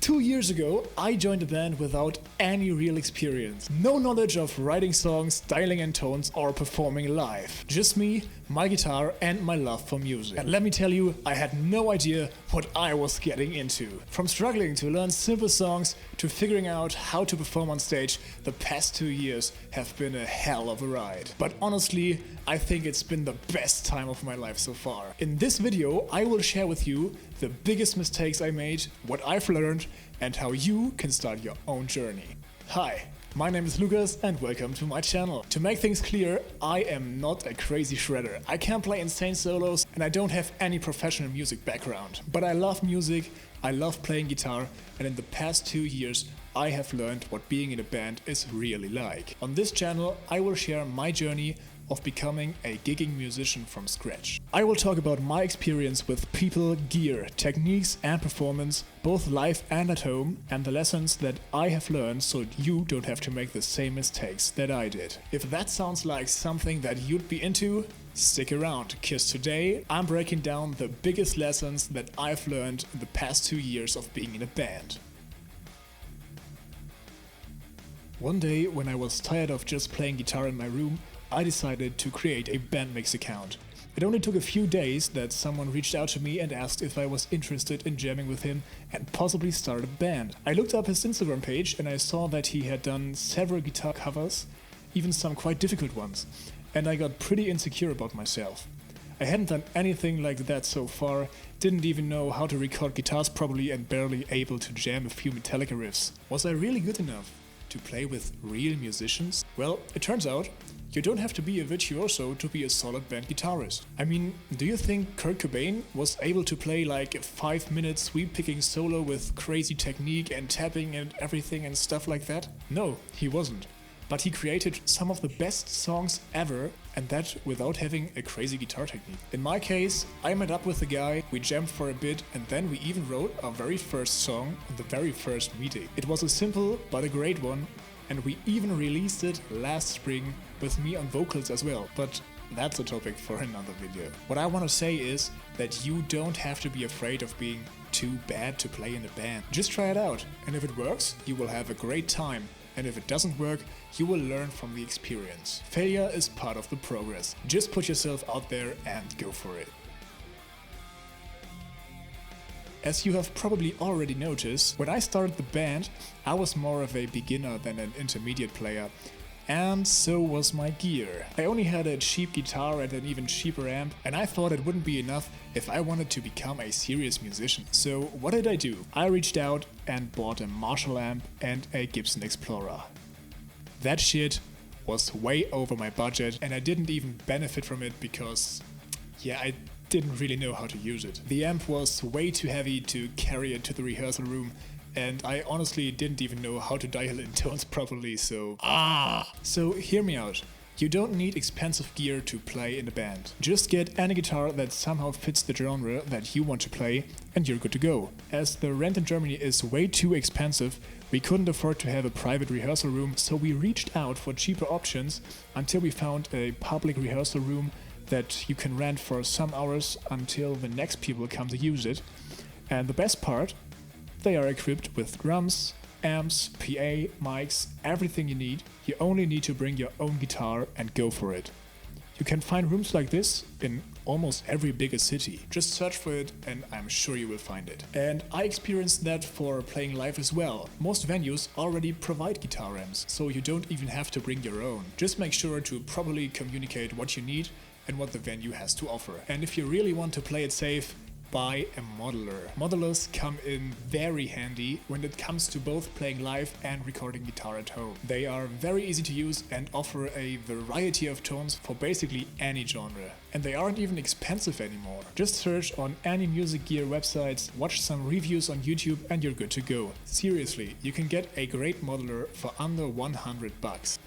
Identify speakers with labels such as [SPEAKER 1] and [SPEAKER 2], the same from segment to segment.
[SPEAKER 1] 2 years ago, I joined a band without any real experience. No knowledge of writing songs, styling and tones, or performing live. Just me, my guitar, and my love for music. And let me tell you, I had no idea what I was getting into. From struggling to learn simple songs to figuring out how to perform on stage, the past 2 years have been a hell of a ride. But honestly, I think it's been the best time of my life so far. In this video, I will share with you the biggest mistakes I made, what I've learned, and how you can start your own journey. Hi, my name is Lucas and welcome to my channel. To make things clear, I am not a crazy shredder. I can't play insane solos and I don't have any professional music background. But I love music, I love playing guitar, and in the past 2 years I have learned what being in a band is really like. On this channel I will share my journey of becoming a gigging musician from scratch. I will talk about my experience with people, gear, techniques and performance, both live and at home, and the lessons that I have learned so you don't have to make the same mistakes that I did. If that sounds like something that you'd be into, stick around, cause today I'm breaking down the biggest lessons that I've learned in the past 2 years of being in a band. One day, when I was tired of just playing guitar in my room, I decided to create a bandmix account. It only took a few days that someone reached out to me and asked if I was interested in jamming with him and possibly start a band. I looked up his Instagram page and I saw that he had done several guitar covers, even some quite difficult ones, and I got pretty insecure about myself. I hadn't done anything like that so far, didn't even know how to record guitars properly and barely able to jam a few Metallica riffs. Was I really good enough to play with real musicians? Well, it turns out you don't have to be a virtuoso to be a solid band guitarist. I mean, do you think Kurt Cobain was able to play like a 5-minute sweep-picking solo with crazy technique and tapping and everything and stuff like that? No, he wasn't. But he created some of the best songs ever, and that without having a crazy guitar technique. In my case, I met up with the guy, we jammed for a bit, and then we even wrote our very first song in the very first meeting. It was a simple but a great one, and we even released it last spring with me on vocals as well. But that's a topic for another video. What I want to say is that you don't have to be afraid of being too bad to play in a band. Just try it out, and if it works, you will have a great time. And if it doesn't work, you will learn from the experience. Failure is part of the progress. Just put yourself out there and go for it. As you have probably already noticed, when I started the band, I was more of a beginner than an intermediate player. And so was my gear. I only had a cheap guitar and an even cheaper amp, and I thought it wouldn't be enough if I wanted to become a serious musician. So what did I do? I reached out and bought a Marshall amp and a Gibson Explorer. That shit was way over my budget, and I didn't even benefit from it because, I didn't really know how to use it. The amp was way too heavy to carry it to the rehearsal room, and I honestly didn't even know how to dial in tones properly, so hear me out. You don't need expensive gear to play in a band. Just get any guitar that somehow fits the genre that you want to play and you're good to go. As the rent in Germany is way too expensive, we couldn't afford to have a private rehearsal room, so we reached out for cheaper options until we found a public rehearsal room that you can rent for some hours until the next people come to use it. And the best part, they are equipped with drums, amps, PA, mics, everything you need. You only need to bring your own guitar and go for it. You can find rooms like this in almost every bigger city. Just search for it and I'm sure you will find it. And I experienced that for playing live as well. Most venues already provide guitar amps, so you don't even have to bring your own. Just make sure to properly communicate what you need and what the venue has to offer. And if you really want to play it safe, buy a modeler. Modelers come in very handy when it comes to both playing live and recording guitar at home. They are very easy to use and offer a variety of tones for basically any genre. And they aren't even expensive anymore. Just search on any music gear websites, watch some reviews on YouTube and you're good to go. Seriously, you can get a great modeler for under $100.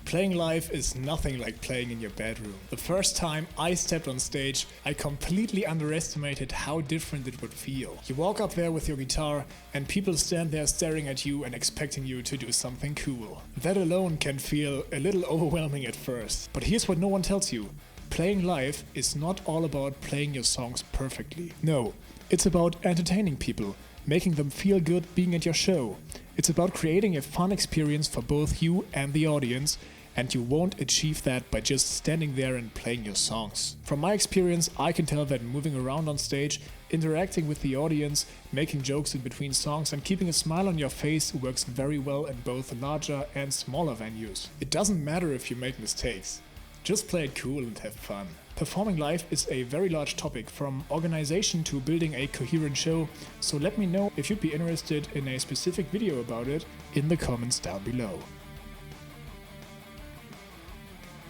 [SPEAKER 1] Playing live is nothing like playing in your bedroom. The first time I stepped on stage, I completely underestimated how different it would feel. You walk up there with your guitar and people stand there staring at you and expecting you to do something cool. That alone can feel a little overwhelming at first. But here's what no one tells you. Playing live is not all about playing your songs perfectly. No, It's about entertaining people, making them feel good being at your show. It's about creating a fun experience for both you and the audience, and you won't achieve that by just standing there and playing your songs. From my experience, I can tell that moving around on stage, interacting with the audience, making jokes in between songs and keeping a smile on your face works very well in both larger and smaller venues. It doesn't matter if you make mistakes. Just play it cool and have fun. Performing live is a very large topic, from organization to building a coherent show, so let me know if you'd be interested in a specific video about it in the comments down below.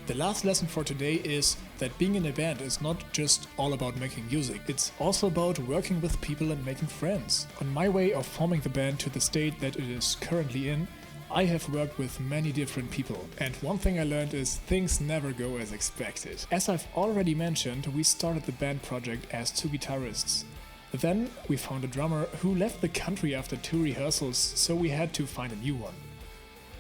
[SPEAKER 1] The last lesson for today is that being in a band is not just all about making music, it's also about working with people and making friends. On my way of forming the band to the state that it is currently in, I have worked with many different people, and one thing I learned is things never go as expected. As I've already mentioned, we started the band project as 2 guitarists. Then we found a drummer who left the country after 2 rehearsals, so we had to find a new one.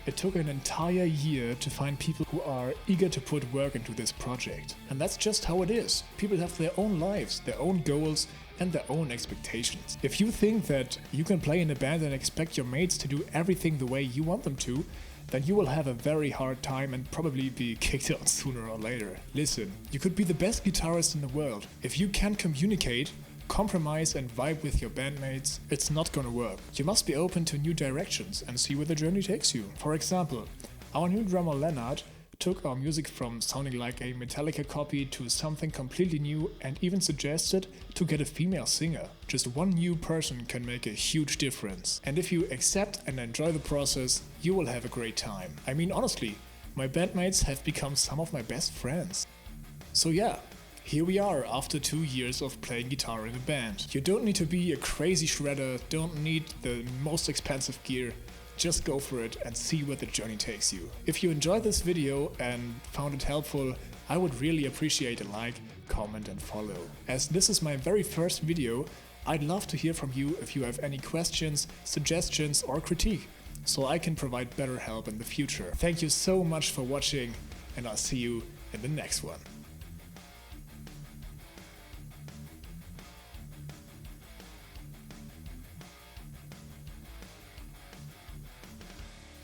[SPEAKER 1] It took an entire year to find people who are eager to put work into this project. And that's just how it is. People have their own lives, their own goals, and their own expectations. If you think that you can play in a band and expect your mates to do everything the way you want them to, then you will have a very hard time and probably be kicked out sooner or later. Listen, you could be the best guitarist in the world. If you can't communicate, compromise and vibe with your bandmates, it's not gonna work. You must be open to new directions and see where the journey takes you. For example, our new drummer Leonard took our music from sounding like a Metallica copy to something completely new and even suggested to get a female singer. Just one new person can make a huge difference. And if you accept and enjoy the process, you will have a great time. I mean, honestly, my bandmates have become some of my best friends. So yeah. Here we are after 2 years of playing guitar in a band. You don't need to be a crazy shredder, don't need the most expensive gear, just go for it and see where the journey takes you. If you enjoyed this video and found it helpful, I would really appreciate a like, comment and follow. As this is my very first video, I'd love to hear from you if you have any questions, suggestions or critique, so I can provide better help in the future. Thank you so much for watching, and I'll see you in the next one.